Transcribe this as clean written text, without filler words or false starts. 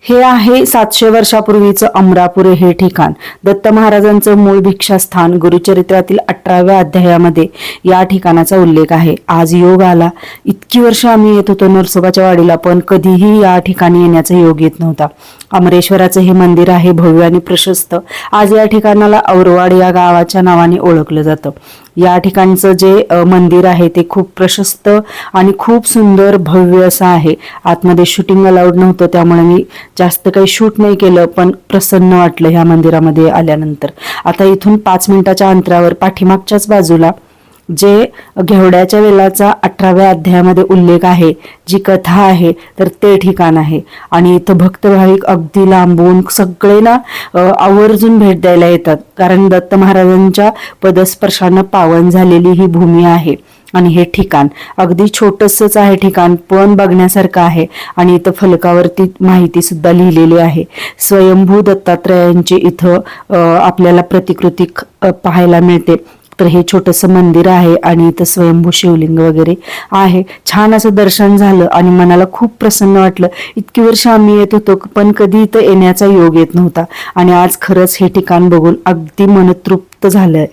हे आहे 700 वर्षापूर्वीचं अमरापूर हे ठिकाण. दत्त महाराजांचं मूळ भिक्षास्थान. गुरुचरित्रातील 18व्या अध्यायामध्ये या ठिकाणाचा उल्लेख आहे. आज योग आला. इतकी वर्ष आम्ही येत होतो नरसोबाच्या वाडीला, पण कधीही या ठिकाणी येण्याचा योग येत नव्हता. अमरेश्वराचं हे मंदिर आहे, भव्य आणि प्रशस्त. आज या ठिकाणाला औरवाड या गावाच्या नावाने ओळखलं जातं. या ठिकाणचं जे मंदिर आहे ते खूप प्रशस्त आणि खूप सुंदर भव्य असं आहे. आतमध्ये शूटिंग अलाउड नव्हतं, त्यामुळे मी जास्त काही शूट नाही केलं, पण प्रसन्न वाटलं ह्या मंदिरामध्ये आल्यानंतर. आता इथून 5 मिनिटाच्या अंतरावर पाठीमागच्याच बाजूला जे घेवड्याच्या वेलाचा 18व्या अध्यायामध्ये उल्लेख आहे, जी कथा आहे, तर ते ठिकाण आहे. आणि इथं भक्त भाविक अगदी लांबून सगळे ना आवर्जून भेट द्यायला येतात, कारण दत्त महाराजांच्या पदस्पर्शानं पावन झालेली ही भूमी आहे. आणि हे ठिकाण अगदी छोटंसंच आहे ठिकाण, पण बघण्यासारखं आहे. आणि इथं फलकावरती माहिती सुद्धा लिहिलेली आहे. स्वयंभू दत्तात्रयांची इथं आपल्याला प्रतिकृती पाहायला मिळते. तर हे छोटंसं मंदिर आहे आणि इथं स्वयंभू शिवलिंग वगैरे आहे. छान असं दर्शन झालं आणि मनाला खूप प्रसन्न वाटलं. इतकी वर्ष आम्ही येत होतो, पण कधी इथं येण्याचा योग येत नव्हता. आणि आज खरंच हे ठिकाण बघून अगदी मन तृप्त झालं.